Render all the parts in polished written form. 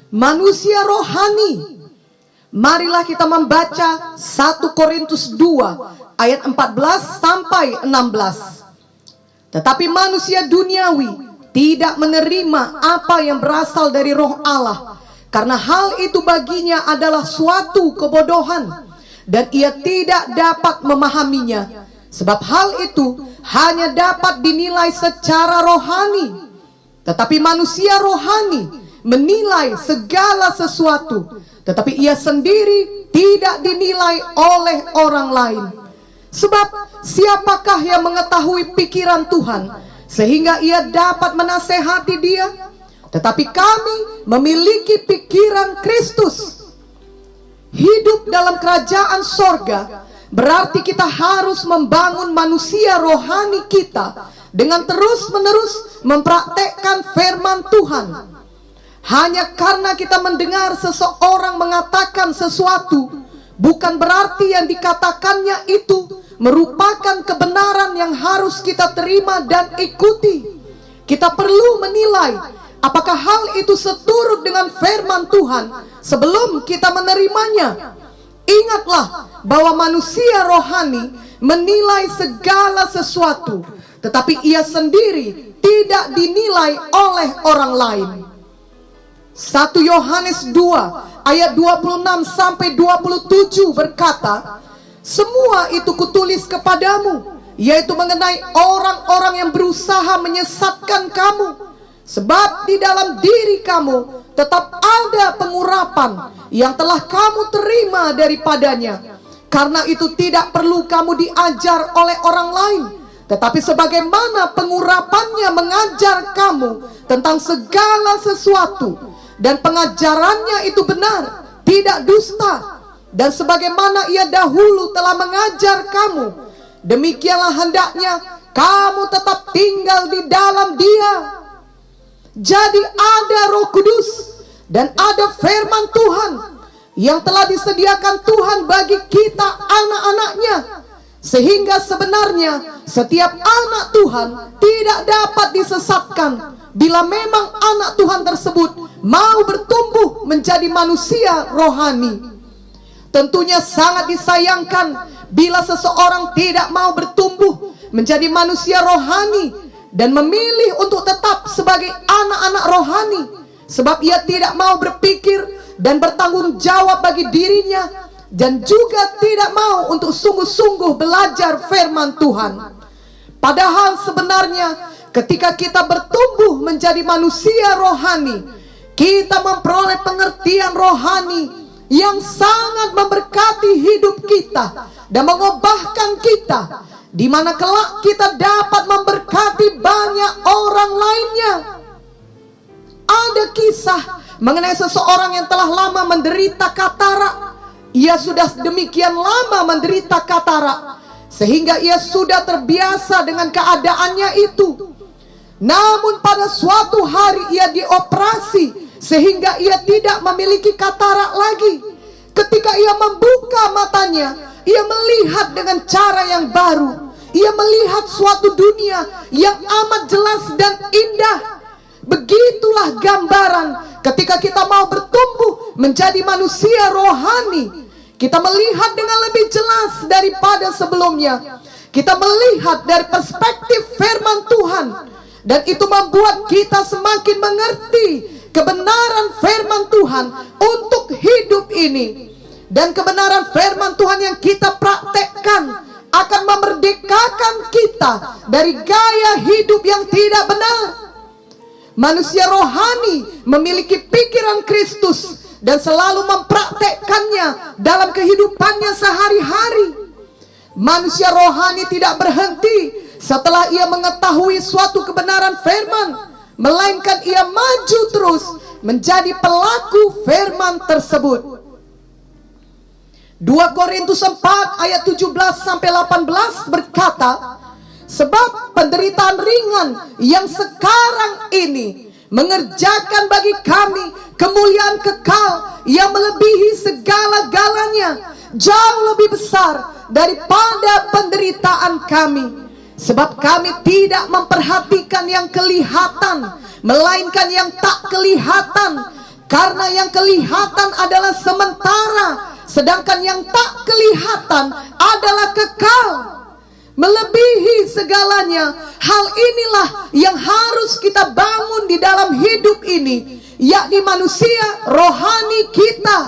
manusia rohani. Marilah kita membaca 1 Korintus 2 ayat 14 sampai 16. Tetapi manusia duniawi tidak menerima apa yang berasal dari roh Allah, karena hal itu baginya adalah suatu kebodohan, dan ia tidak dapat memahaminya, sebab hal itu hanya dapat dinilai secara rohani. Tetapi manusia rohani menilai segala sesuatu, tetapi ia sendiri tidak dinilai oleh orang lain. Sebab siapakah yang mengetahui pikiran Tuhan sehingga ia dapat menasehati dia? Tetapi kami memiliki pikiran Kristus. Hidup dalam kerajaan sorga berarti kita harus membangun manusia rohani kita dengan terus-menerus mempraktekkan firman Tuhan. Hanya karena kita mendengar seseorang mengatakan sesuatu, bukan berarti yang dikatakannya itu merupakan kebenaran yang harus kita terima dan ikuti. Kita perlu menilai apakah hal itu seturut dengan firman Tuhan sebelum kita menerimanya. Ingatlah bahwa manusia rohani menilai segala sesuatu, tetapi ia sendiri tidak dinilai oleh orang lain. 1 Yohanes 2 ayat 26 sampai 27 berkata, semua itu kutulis kepadamu, yaitu mengenai orang-orang yang berusaha menyesatkan kamu. Sebab di dalam diri kamu tetap ada pengurapan yang telah kamu terima daripadanya. Karena itu tidak perlu kamu diajar oleh orang lain, tetapi sebagaimana pengurapannya mengajar kamu tentang segala sesuatu, dan pengajarannya itu benar, tidak dusta. Dan sebagaimana ia dahulu telah mengajar kamu, demikianlah hendaknya kamu tetap tinggal di dalam dia. Jadi ada Roh Kudus dan ada firman Tuhan yang telah disediakan Tuhan bagi kita anak-anaknya, sehingga sebenarnya setiap anak Tuhan tidak dapat disesatkan bila memang anak Tuhan tersebut mau bertumbuh menjadi manusia rohani. Tentunya sangat disayangkan bila seseorang tidak mau bertumbuh menjadi manusia rohani dan memilih untuk tetap sebagai anak-anak rohani, sebab ia tidak mau berpikir dan bertanggung jawab bagi dirinya, dan juga tidak mau untuk sungguh-sungguh belajar firman Tuhan. Padahal sebenarnya ketika kita bertumbuh menjadi manusia rohani, kita memperoleh pengertian rohani yang sangat memberkati hidup kita dan mengubahkan kita, di mana kelak kita dapat memberkati banyak orang lainnya. Ada kisah mengenai seseorang yang telah lama menderita katarak. Ia sudah demikian lama menderita katarak sehingga ia sudah terbiasa dengan keadaannya itu. Namun pada suatu hari ia dioperasi sehingga ia tidak memiliki katarak lagi. Ketika ia membuka matanya, ia melihat dengan cara yang baru. Ia melihat suatu dunia yang amat jelas dan indah. Begitulah gambaran ketika kita mau bertumbuh menjadi manusia rohani. Kita melihat dengan lebih jelas daripada sebelumnya. Kita melihat dari perspektif firman Tuhan, dan itu membuat kita semakin mengerti kebenaran firman Tuhan untuk hidup ini. Dan kebenaran firman Tuhan yang kita praktekkan akan memerdekakan kita dari gaya hidup yang tidak benar. Manusia rohani memiliki pikiran Kristus dan selalu mempraktekkannya dalam kehidupannya sehari-hari. Manusia rohani tidak berhenti setelah ia mengetahui suatu kebenaran firman, melainkan ia maju terus menjadi pelaku firman tersebut. 2 Korintus 4 ayat 17 sampai 18 berkata, sebab penderitaan ringan yang sekarang ini mengerjakan bagi kami kemuliaan kekal yang melebihi segala-galanya, jauh lebih besar daripada penderitaan kami. Sebab kami tidak memperhatikan yang kelihatan, melainkan yang tak kelihatan. Karena yang kelihatan adalah sementara, sedangkan yang tak kelihatan adalah kekal, melebihi segalanya. Hal inilah yang harus kita bangun di dalam hidup ini, yakni manusia rohani kita.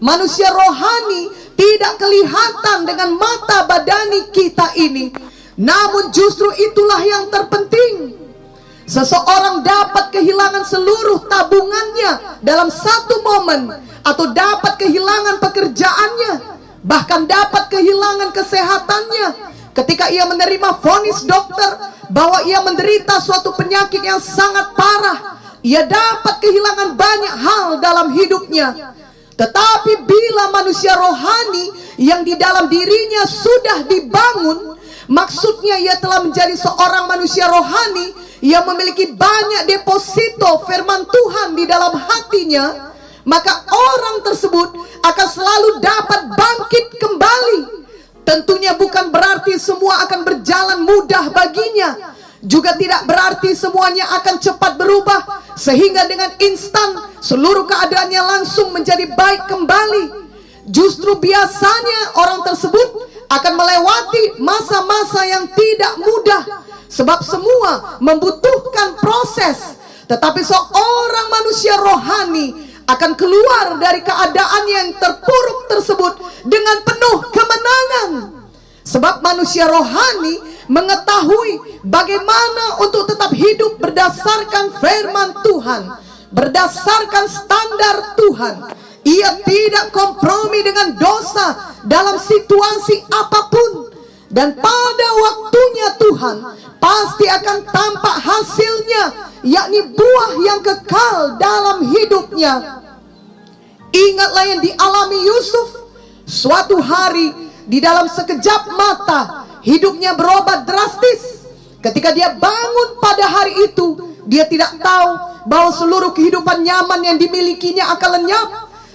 Manusia rohani tidak kelihatan dengan mata badani kita ini, namun justru itulah yang terpenting. Seseorang dapat kehilangan seluruh tabungannya dalam satu momen, atau dapat kehilangan pekerjaannya, bahkan dapat kehilangan kesehatannya ketika ia menerima vonis dokter bahwa ia menderita suatu penyakit yang sangat parah. Ia dapat kehilangan banyak hal dalam hidupnya. Tetapi bila manusia rohani yang di dalam dirinya sudah dibangun, maksudnya ia telah menjadi seorang manusia rohani yang memiliki banyak deposito firman Tuhan di dalam hatinya, maka orang tersebut akan selalu dapat bangkit kembali. Tentunya bukan berarti semua akan berjalan mudah baginya, juga tidak berarti semuanya akan cepat berubah sehingga dengan instan seluruh keadaannya langsung menjadi baik kembali. Justru biasanya orang tersebut akan melewati masa-masa yang tidak mudah, sebab semua membutuhkan proses. Tetapi seorang manusia rohani akan keluar dari keadaan yang terpuruk tersebut dengan penuh kemenangan. Sebab manusia rohani mengetahui bagaimana untuk tetap hidup berdasarkan firman Tuhan, berdasarkan standar Tuhan. Ia tidak kompromi dengan dosa dalam situasi apapun. Dan pada waktunya Tuhan pasti akan tampak hasilnya, yakni buah yang kekal dalam hidupnya. Ingatlah yang dialami Yusuf. Suatu hari di dalam sekejap mata hidupnya berubah drastis. Ketika dia bangun pada hari itu, dia tidak tahu bahwa seluruh kehidupan nyaman yang dimilikinya akan lenyap.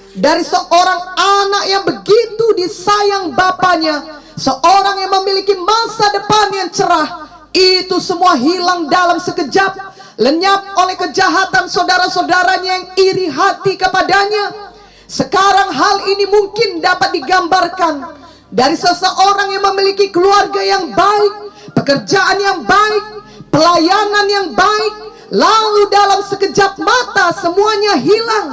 Dari seorang anak yang begitu disayang bapaknya, seorang yang memiliki masa depan yang cerah, itu semua hilang dalam sekejap, lenyap oleh kejahatan saudara-saudaranya yang iri hati kepadanya. Sekarang hal ini mungkin dapat digambarkan dari seseorang yang memiliki keluarga yang baik, pekerjaan yang baik, pelayanan yang baik, lalu dalam sekejap mata semuanya hilang.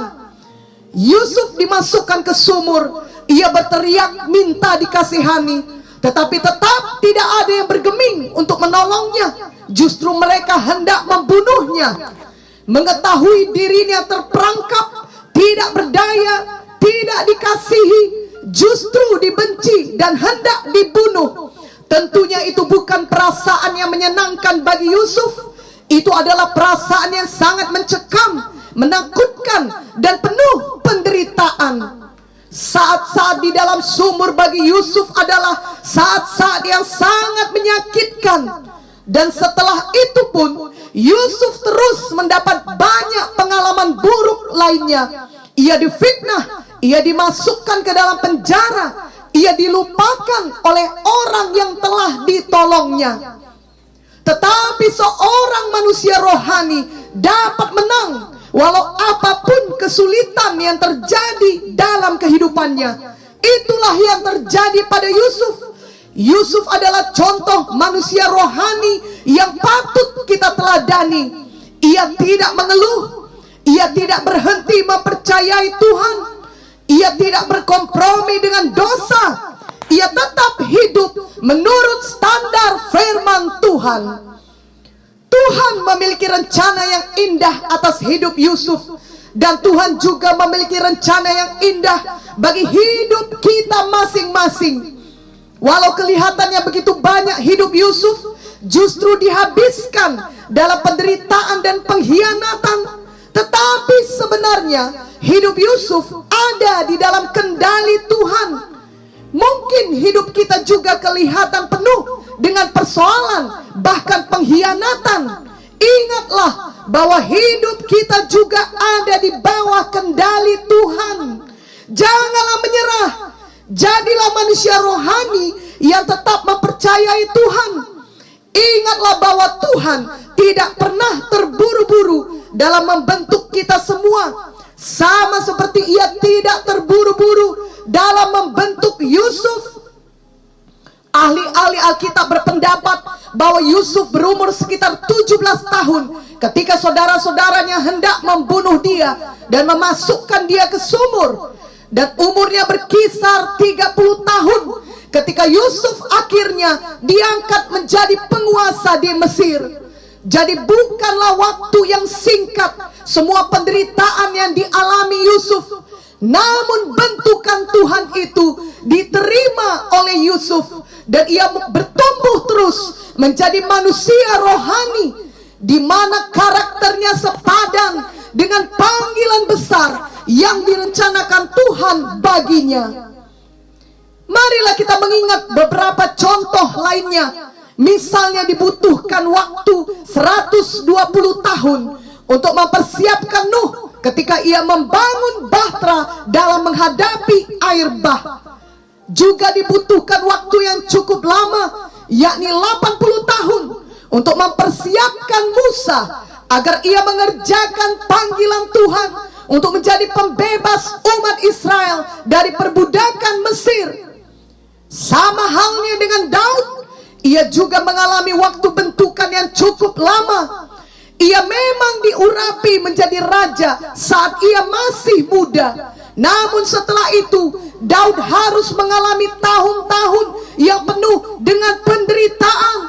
Yusuf dimasukkan ke sumur, ia berteriak minta dikasihani, tetapi tetap tidak ada yang bergeming untuk menolongnya. Justru mereka hendak membunuhnya. Mengetahui dirinya terperangkap, tidak berdaya, tidak dikasihi, justru dibenci dan hendak dibunuh. Tentunya itu bukan perasaan yang menyenangkan bagi Yusuf. Itu adalah perasaan yang sangat mencekam, menakutkan, dan penuh penderitaan. Saat-saat di dalam sumur bagi Yusuf adalah saat-saat yang sangat menyakitkan. Dan setelah itu pun Yusuf terus mendapat banyak pengalaman buruk lainnya. Ia difitnah, ia dimasukkan ke dalam penjara, ia dilupakan oleh orang yang telah ditolongnya. Tetapi seorang manusia rohani dapat menang walau apapun kesulitan yang terjadi dalam kehidupannya. Itulah yang terjadi pada Yusuf. Yusuf adalah contoh manusia rohani yang patut kita teladani. Ia tidak mengeluh, ia tidak berhenti mempercayai Tuhan, ia tidak berkompromi dengan dosa. Ia tetap hidup menurut standar firman Tuhan. Tuhan memiliki rencana yang indah atas hidup Yusuf, dan Tuhan juga memiliki rencana yang indah bagi hidup kita masing-masing. Walau kelihatannya begitu banyak hidup Yusuf justru dihabiskan dalam penderitaan dan pengkhianatan, tetapi sebenarnya hidup Yusuf ada di dalam kendali Tuhan. Mungkin hidup kita juga kelihatan penuh dengan persoalan, bahkan pengkhianatan. Ingatlah bahwa hidup kita juga ada di bawah kendali Tuhan. Janganlah menyerah. Jadilah manusia rohani yang tetap mempercayai Tuhan. Ingatlah bahwa Tuhan tidak pernah terburu-buru dalam membentuk kita semua. Sama seperti ia tidak terburu-buru dalam membentuk Yusuf. Ahli-ahli Alkitab berpendapat bahwa Yusuf berumur sekitar 17 tahun ketika saudara-saudaranya hendak membunuh dia dan memasukkan dia ke sumur. Dan umurnya berkisar 30 tahun ketika Yusuf akhirnya diangkat menjadi penguasa di Mesir. Jadi bukanlah waktu yang singkat semua penderitaan yang dialami Yusuf, namun bentukan Tuhan itu diterima oleh Yusuf dan ia bertumbuh terus menjadi manusia rohani di mana karakternya sepadan dengan panggilan besar yang direncanakan Tuhan baginya. Marilah kita mengingat beberapa contoh lainnya. Misalnya dibutuhkan waktu 120 tahun untuk mempersiapkan Nuh ketika ia membangun bahtera dalam menghadapi air bah. Juga dibutuhkan waktu yang cukup lama, yakni 80 tahun untuk mempersiapkan Musa agar ia mengerjakan panggilan Tuhan untuk menjadi pembebas umat Israel dari perbudakan Mesir. Sama halnya dengan Daud, ia juga mengalami waktu bentukan yang cukup lama. Ia memang diurapi menjadi raja saat ia masih muda. Namun setelah itu Daud harus mengalami tahun-tahun yang penuh dengan penderitaan.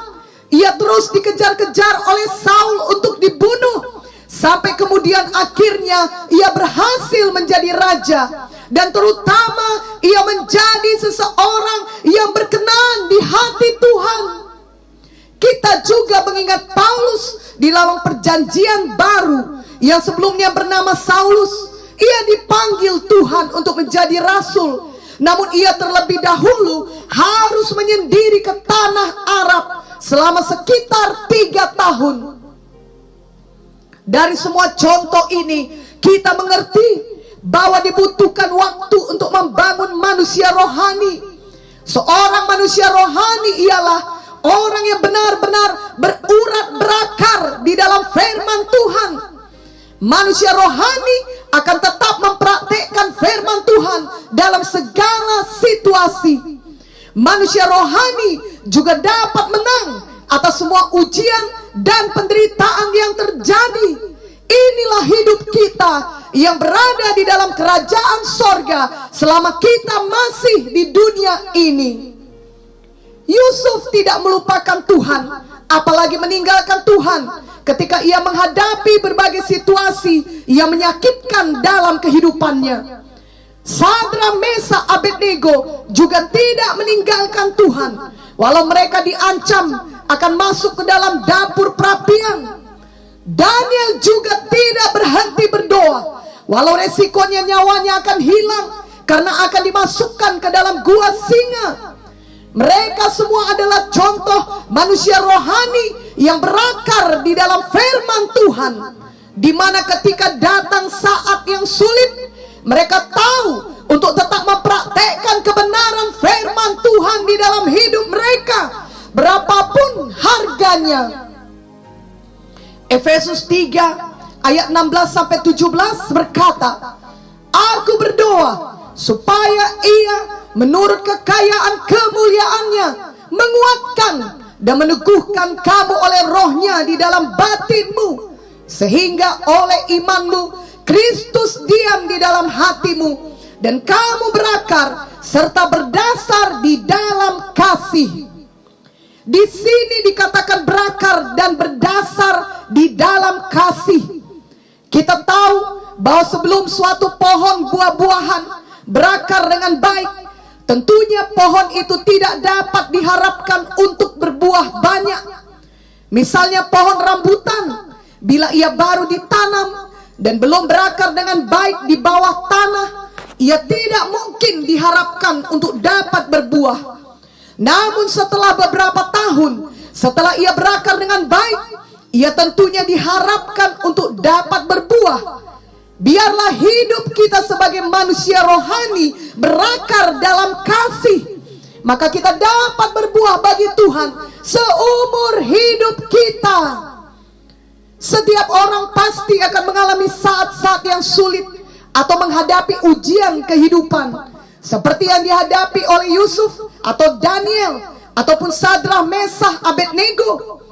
Ia terus dikejar-kejar oleh Saul untuk dibunuh, sampai kemudian akhirnya ia berhasil menjadi raja. Dan terutama ia menjadi seseorang yang berkenan di hati Tuhan. Kita juga mengingat Paulus di dalam perjanjian baru yang sebelumnya bernama Saulus. Ia dipanggil Tuhan untuk menjadi rasul, namun ia terlebih dahulu harus menyendiri ke tanah Arab selama sekitar 3 tahun. Dari semua contoh ini kita mengerti bahwa dibutuhkan waktu untuk membangun manusia rohani. Seorang manusia rohani ialah orang yang benar-benar berurat berakar di dalam firman Tuhan. Manusia rohani akan tetap mempraktekkan firman Tuhan dalam segala situasi. Manusia rohani juga dapat menang atas semua ujian dan penderitaan yang terjadi. Inilah hidup kita yang berada di dalam kerajaan sorga selama kita masih di dunia ini. Yusuf tidak melupakan Tuhan, apalagi meninggalkan Tuhan ketika ia menghadapi berbagai situasi yang menyakitkan dalam kehidupannya. Sadra, Mesa, Abednego juga tidak meninggalkan Tuhan, walau mereka diancam akan masuk ke dalam dapur perapian. Daniel juga tidak berhenti berdoa, walau resikonya nyawanya akan hilang karena akan dimasukkan ke dalam gua singa. Mereka semua adalah contoh manusia rohani yang berakar di dalam firman Tuhan, di mana ketika datang saat yang sulit, mereka tahu untuk tetap mempraktekkan kebenaran firman Tuhan di dalam hidup mereka, berapapun harganya. Efesus 3 ayat 16-17 berkata, "Aku berdoa supaya ia menurut kekayaan kemuliaannya menguatkan dan meneguhkan kamu oleh rohnya di dalam batinmu, sehingga oleh imanmu Kristus diam di dalam hatimu dan kamu berakar serta berdasar di dalam kasih." Di sini dikatakan berakar dan berdasar di dalam kasih. Kita tahu bahwa sebelum suatu pohon buah-buahan berakar dengan baik, tentunya pohon itu tidak dapat diharapkan untuk berbuah banyak. Misalnya pohon rambutan, bila ia baru ditanam dan belum berakar dengan baik di bawah tanah, ia tidak mungkin diharapkan untuk dapat berbuah. Namun setelah beberapa tahun, setelah ia berakar dengan baik, ia tentunya diharapkan untuk dapat berbuah. Biarlah hidup kita sebagai manusia rohani berakar dalam kasih, maka kita dapat berbuah bagi Tuhan seumur hidup kita. Setiap orang pasti akan mengalami saat-saat yang sulit atau menghadapi ujian kehidupan seperti yang dihadapi oleh Yusuf atau Daniel ataupun Sadrah, Mesah, Abednego,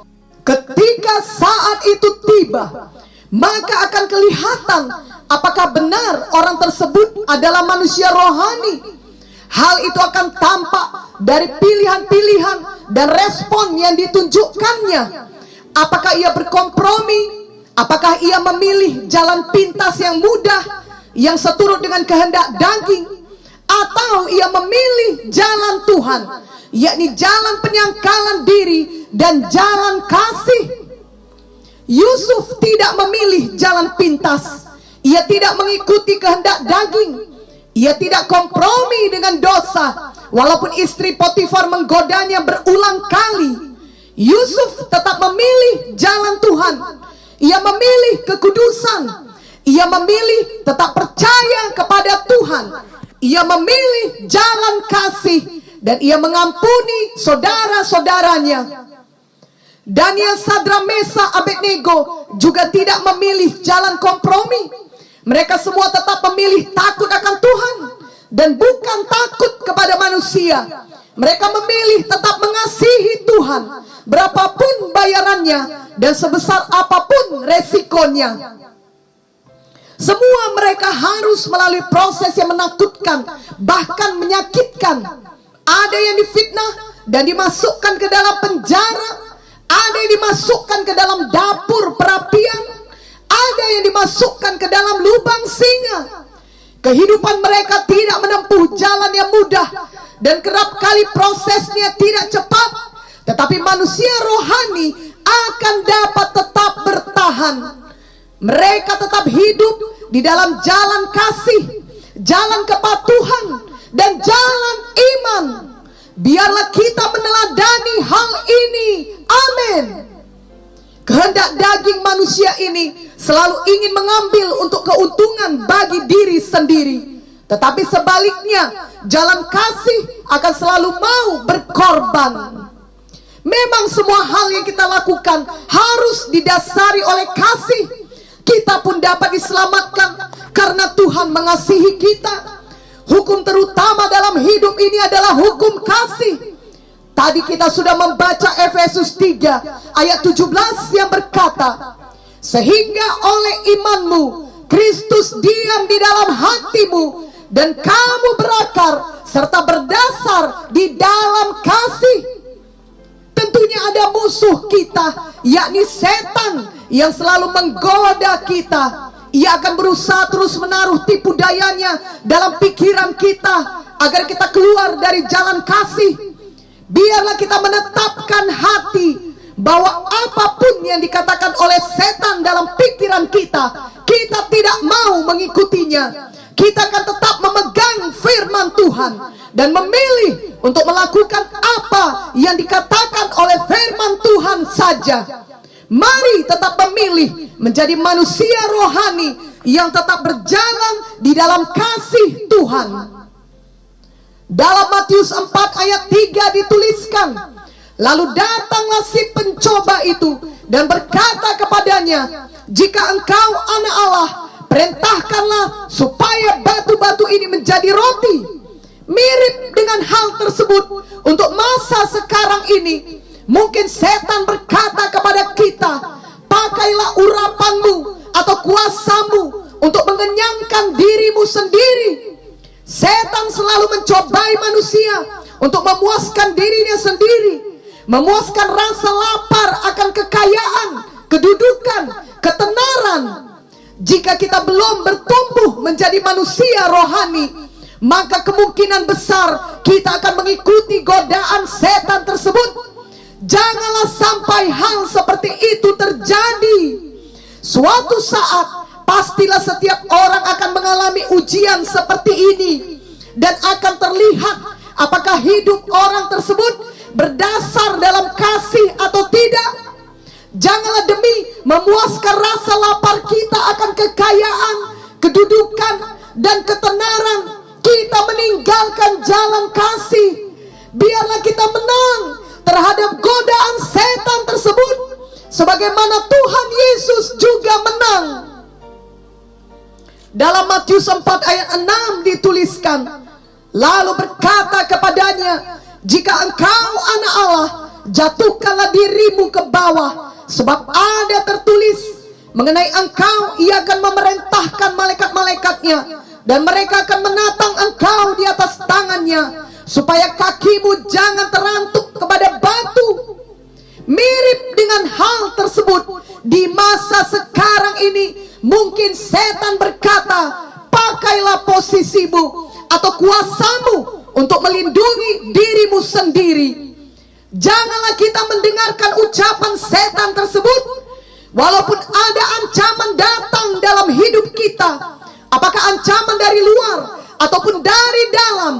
ketika saat itu tiba, maka akan kelihatan apakah benar orang tersebut adalah manusia rohani. Hal itu akan tampak dari pilihan-pilihan dan respon yang ditunjukkannya. Apakah ia berkompromi? Apakah ia memilih jalan pintas yang mudah, yang seturut dengan kehendak daging? Atau ia memilih jalan Tuhan, yakni jalan penyangkalan diri dan jalan kasih? Yusuf tidak memilih jalan pintas. Ia tidak mengikuti kehendak daging. Ia tidak kompromi dengan dosa. Walaupun istri Potifar menggodanya berulang kali, Yusuf tetap memilih jalan Tuhan. Ia memilih kekudusan. Ia memilih tetap percaya kepada Tuhan. Ia memilih jalan kasih, dan ia mengampuni saudara-saudaranya. Daniel, Sadrah, Mesah, Abednego juga tidak memilih jalan kompromi. Mereka semua tetap memilih takut akan Tuhan dan bukan takut kepada manusia. Mereka memilih tetap mengasihi Tuhan, berapapun bayarannya dan sebesar apapun resikonya. Semua mereka harus melalui proses yang menakutkan, bahkan menyakitkan. Ada yang difitnah dan dimasukkan ke dalam penjara. Ada yang dimasukkan ke dalam dapur perapian. Ada yang dimasukkan ke dalam lubang singa. Kehidupan mereka tidak menempuh jalan yang mudah, dan kerap kali prosesnya tidak cepat. Tetapi manusia rohani akan dapat tetap bertahan. Mereka tetap hidup di dalam jalan kasih, jalan kepatuhan, dan jalan iman. Biarlah kita meneladani hal ini. Amin. Kehendak daging manusia ini selalu ingin mengambil untuk keuntungan bagi diri sendiri. Tetapi sebaliknya, jalan kasih akan selalu mau berkorban. Memang semua hal yang kita lakukan harus didasari oleh kasih. Kita pun dapat diselamatkan karena Tuhan mengasihi kita. Hukum terutama dalam hidup ini adalah hukum kasih. Tadi kita sudah membaca Efesus 3 ayat 17 yang berkata, sehingga oleh imanmu Kristus diam di dalam hatimu, dan kamu berakar serta berdasar di dalam kasih. Tentunya ada musuh kita, yakni setan, yang selalu menggoda kita. Ia akan berusaha terus menaruh tipu dayanya dalam pikiran kita agar kita keluar dari jalan kasih. Biarlah kita menetapkan hati bahwa apapun yang dikatakan oleh setan dalam pikiran kita, kita tidak mau mengikutinya. Kita akan tetap memegang firman Tuhan dan memilih untuk melakukan apa yang dikatakan oleh firman Tuhan saja. Mari tetap memilih menjadi manusia rohani yang tetap berjalan di dalam kasih Tuhan. Dalam Matius 4 ayat 3 dituliskan, lalu datanglah si pencoba itu dan berkata kepadanya, jika engkau anak Allah, perintahkanlah supaya batu-batu ini menjadi roti. Mirip dengan hal tersebut untuk masa sekarang ini, mungkin setan berkata kepada kita, pakailah urapanmu atau kuasamu untuk mengenyangkan dirimu sendiri. Setan selalu mencobai manusia untuk memuaskan dirinya sendiri, memuaskan rasa lapar akan kekayaan, kedudukan, ketenaran. Jika kita belum bertumbuh menjadi manusia rohani, maka kemungkinan besar kita akan mengikuti godaan setan tersebut. Janganlah sampai hal seperti itu terjadi. Suatu saat pastilah setiap orang akan mengalami ujian seperti ini, dan akan terlihat apakah hidup orang tersebut berdasar dalam kasih atau tidak. Janganlah demi memuaskan rasa lapar kita akan kekayaan, kedudukan, dan ketenaran, kita meninggalkan jalan kasih. Biarlah kita menang terhadap godaan setan tersebut, sebagaimana Tuhan Yesus juga menang. Dalam Matius 4 ayat 6 dituliskan, lalu berkata kepadanya, jika engkau anak Allah, jatuhkanlah dirimu ke bawah, sebab ada tertulis mengenai engkau, ia akan memerintahkan malaikat-malaikatnya, dan mereka akan menatang engkau di atas tangannya, supaya kakimu jangan terantuk kepada batu. Mirip dengan hal tersebut, di masa sekarang ini mungkin setan berkata, pakailah posisimu atau kuasamu untuk melindungi dirimu sendiri. Janganlah kita mendengarkan ucapan setan tersebut. Walaupun ada ancaman datang dalam hidup kita, apakah ancaman dari luar ataupun dari dalam,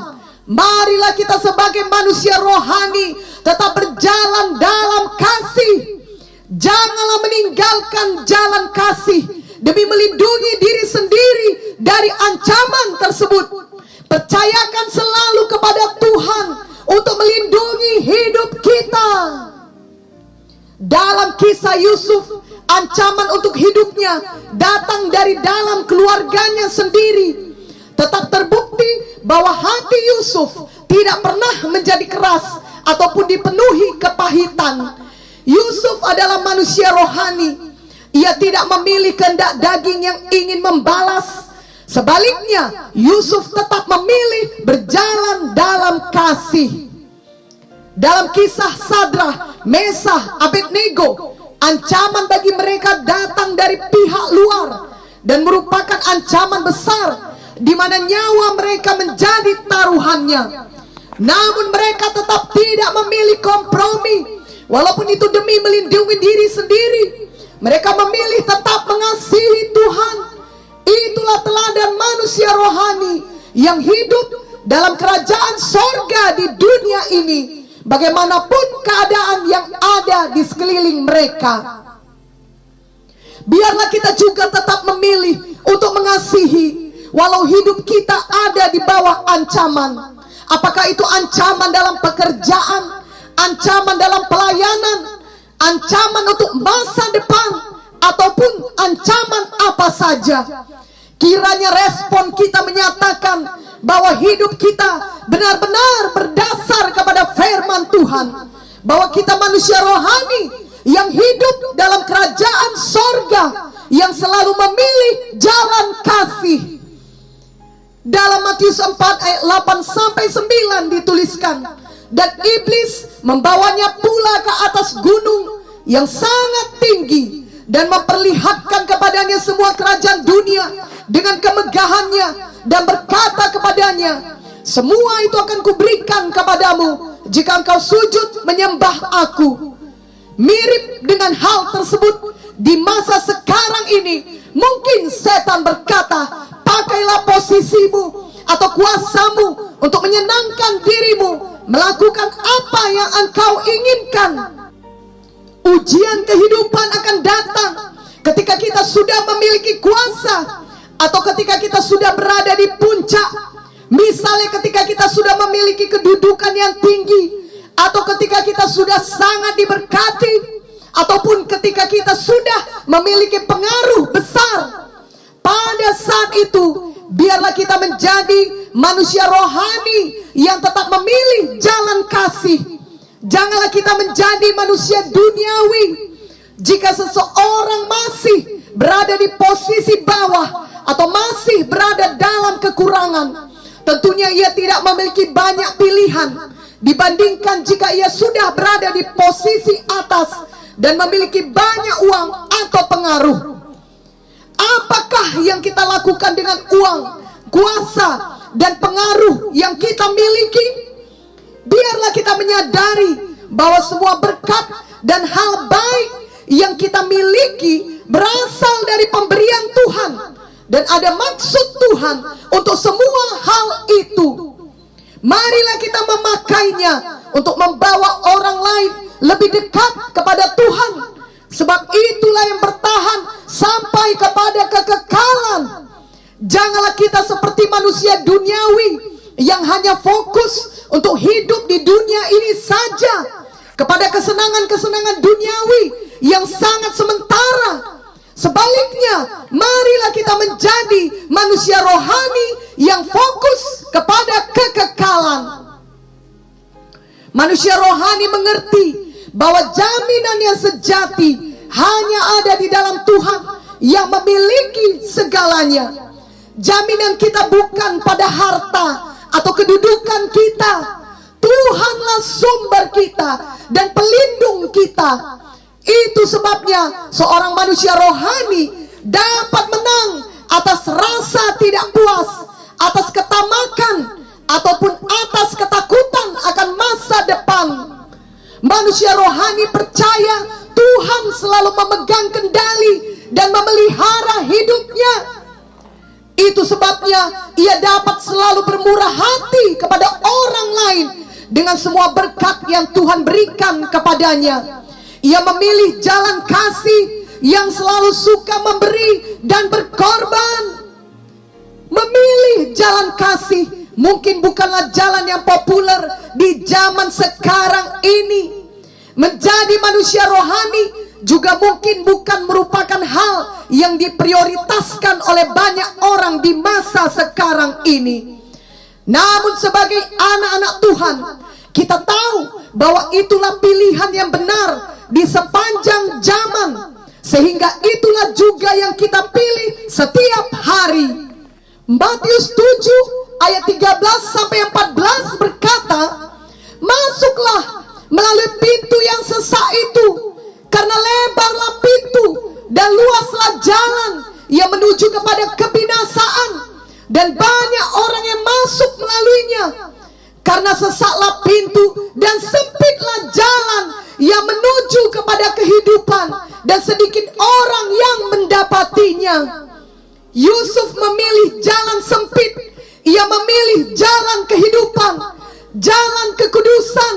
marilah kita sebagai manusia rohani tetap berjalan dalam kasih. Janganlah meninggalkan jalan kasih demi melindungi diri sendiri dari ancaman tersebut. Percayakan selalu kepada Tuhan untuk melindungi hidup kita. Dalam kisah Yusuf, ancaman untuk hidupnya datang dari dalam keluarganya sendiri. Tetap terbukti bahwa hati Yusuf tidak pernah menjadi keras ataupun dipenuhi kepahitan. Yusuf adalah manusia rohani. Ia tidak memilih kehendak daging yang ingin membalas. Sebaliknya, Yusuf tetap memilih berjalan dalam kasih. Dalam kisah Sadrah, Mesah, Abednego, ancaman bagi mereka datang dari pihak luar dan merupakan ancaman besar, di mana nyawa mereka menjadi taruhannya. Namun mereka tetap tidak memilih kompromi, walaupun itu demi melindungi diri sendiri. Mereka memilih tetap mengasihi Tuhan. Itulah teladan manusia rohani yang hidup dalam kerajaan sorga di dunia ini, bagaimanapun keadaan yang ada di sekeliling mereka. Biarlah kita juga tetap memilih untuk mengasihi, walau hidup kita ada di bawah ancaman. Apakah itu ancaman dalam pekerjaan, ancaman dalam pelayanan, ancaman untuk masa depan, ataupun ancaman apa saja. Kiranya respon kita menyatakan bahwa hidup kita benar-benar berdasar kepada firman Tuhan, bahwa kita manusia rohani yang hidup dalam kerajaan sorga, yang selalu memilih jalan kasih. Dalam Matius 4 ayat 8 sampai 9 dituliskan, dan iblis membawanya pula ke atas gunung yang sangat tinggi dan memperlihatkan kepadanya semua kerajaan dunia dengan kemegahannya, dan berkata kepadanya, semua itu akan kuberikan kepadamu jika engkau sujud menyembah aku. Mirip dengan hal tersebut, di masa sekarang ini mungkin setan berkata, pakailah posisimu atau kuasamu untuk menyenangkan dirimu, melakukan apa yang engkau inginkan. Ujian kehidupan akan datang ketika kita sudah memiliki kuasa, atau ketika kita sudah berada di puncak. Misalnya ketika kita sudah memiliki kedudukan yang tinggi, atau ketika kita sudah sangat diberkati, ataupun ketika kita sudah memiliki pengaruh besar. Pada saat itu, biarlah kita menjadi manusia rohani yang tetap memilih jalan kasih. Janganlah kita menjadi manusia duniawi. Jika seseorang masih berada di posisi bawah atau masih berada dalam kekurangan, tentunya ia tidak memiliki banyak pilihan dibandingkan jika ia sudah berada di posisi atas dan memiliki banyak uang atau pengaruh. Apakah yang kita lakukan dengan uang, kuasa, dan pengaruh yang kita miliki? Biarlah kita menyadari bahwa semua berkat dan hal baik yang kita miliki berasal dari pemberian Tuhan, dan ada maksud Tuhan untuk semua hal itu. Marilah kita memakainya untuk membawa orang lain lebih dekat kepada Tuhan, sebab itulah yang bertahan sampai kepada kekekalan. Janganlah kita seperti manusia duniawi yang hanya fokus untuk hidup di dunia ini saja, kepada kesenangan-kesenangan duniawi yang sangat sementara. Sebaliknya, Sehingga marilah kita menjadi manusia rohani yang fokus kepada kekekalan. Manusia rohani mengerti bahwa jaminan yang sejati hanya ada di dalam Tuhan yang memiliki segalanya. Jaminan kita bukan pada harta atau kedudukan kita. Tuhanlah sumber kita dan pelindung kita. Itu sebabnya seorang manusia rohani dapat menang atas rasa tidak puas, atas ketamakan, ataupun atas ketakutan akan masa depan. Manusia rohani percaya Tuhan selalu memegang kendali dan memelihara hidupnya. Itu sebabnya ia dapat selalu bermurah hati kepada orang lain dengan semua berkat yang Tuhan berikan kepadanya. Ia memilih jalan kasih yang selalu suka memberi dan berkorban. Memilih jalan kasih mungkin bukanlah jalan yang populer di zaman sekarang ini. Menjadi manusia rohani juga mungkin bukan merupakan hal yang diprioritaskan oleh banyak orang di masa sekarang ini. Namun sebagai anak-anak Tuhan, kita tahu bahwa itulah pilihan yang benar di sepanjang zaman. Sehingga itulah juga yang kita pilih setiap hari. Matius 7 ayat 13 sampai 14 berkata, masuklah melalui pintu yang sesak itu, karena lebarlah pintu dan luaslah jalan yang menuju kepada kebinasaan, dan banyak orang yang masuk melaluinya. Karena sesaklah pintu dan sempitlah jalan yang menuju kepada kehidupan, dan sedikit orang yang mendapatinya. Yusuf memilih jalan sempit. Ia memilih jalan kehidupan, jalan kekudusan,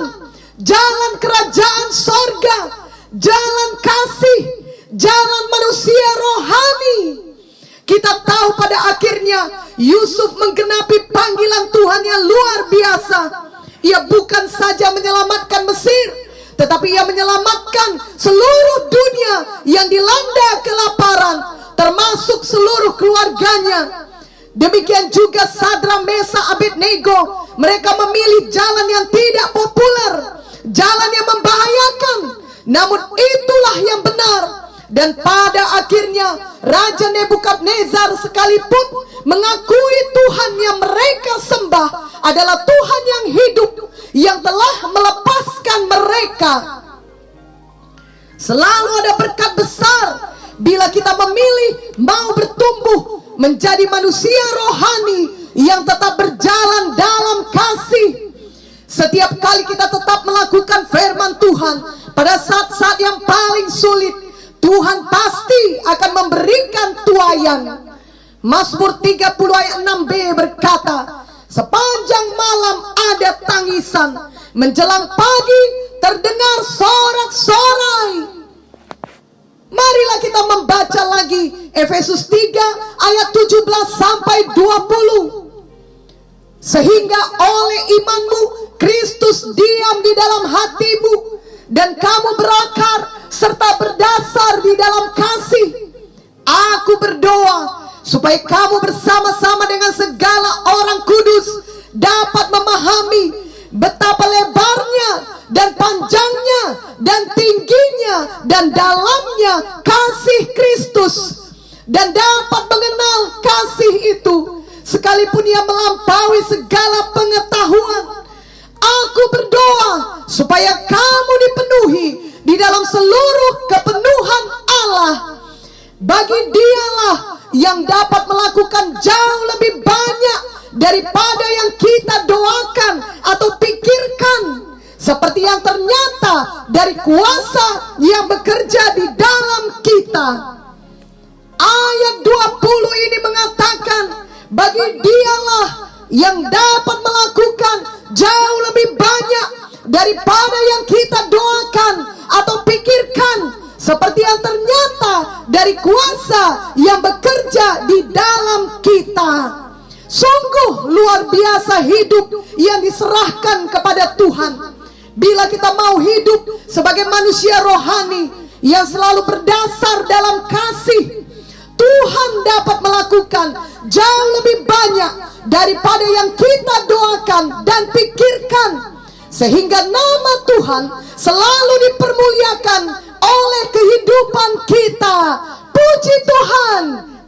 jalan kerajaan sorga, jalan kasih, jalan manusia rohani. Kita tahu pada akhirnya Yusuf menggenapi panggilan Tuhan yang luar biasa. Ia bukan saja menyelamatkan Mesir, tetapi ia menyelamatkan seluruh dunia yang dilanda kelaparan, termasuk seluruh keluarganya. Demikian juga Sadrak, Mesak, Abednego. Mereka memilih jalan yang tidak populer, jalan yang membahayakan, namun itulah yang benar. Dan pada akhirnya Raja Nebukadnezar sekalipun mengakui Tuhan yang mereka sembah adalah Tuhan yang hidup, yang telah melepaskan mereka. Selalu ada berkat besar bila kita memilih mau bertumbuh menjadi manusia rohani yang tetap berjalan dalam kasih. Setiap kali kita tetap melakukan firman Tuhan pada saat-saat yang paling sulit, Tuhan pasti akan memberikan tuaian. Mazmur 30 ayat 6b berkata, sepanjang malam ada tangisan, menjelang pagi terdengar sorak-sorai. Marilah kita membaca lagi Efesus 3 ayat 17 sampai 20. Sehingga oleh imanmu Kristus diam di dalam hatimu, dan kamu berakar serta berdasar di dalam kasih. Aku berdoa supaya kamu bersama-sama dengan segala orang kudus dapat memahami betapa lebarnya dan panjangnya dan tingginya dan dalamnya kasih Kristus, dan dapat mengenal kasih itu sekalipun ia melampaui segala pengetahuan. Aku berdoa supaya kamu dipenuhi di dalam seluruh kepenuhan Allah. Bagi Dialah yang dapat melakukan jauh lebih banyak daripada yang kita doakan atau pikirkan, seperti yang ternyata dari kuasa yang bekerja di dalam kita. Ayat 20 ini mengatakan, bagi Dialah yang dapat melakukan jauh lebih banyak daripada yang kita doakan atau pikirkan, seperti yang ternyata dari kuasa yang bekerja di dalam kita. Sungguh luar biasa hidup yang diserahkan kepada Tuhan. Bila kita mau hidup sebagai manusia rohani yang selalu berdasar dalam kasih, Tuhan dapat melakukan jauh lebih banyak daripada yang kita doakan dan pikirkan, sehingga nama Tuhan selalu dipermuliakan oleh kehidupan kita. Puji Tuhan.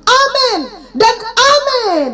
Amin dan amin.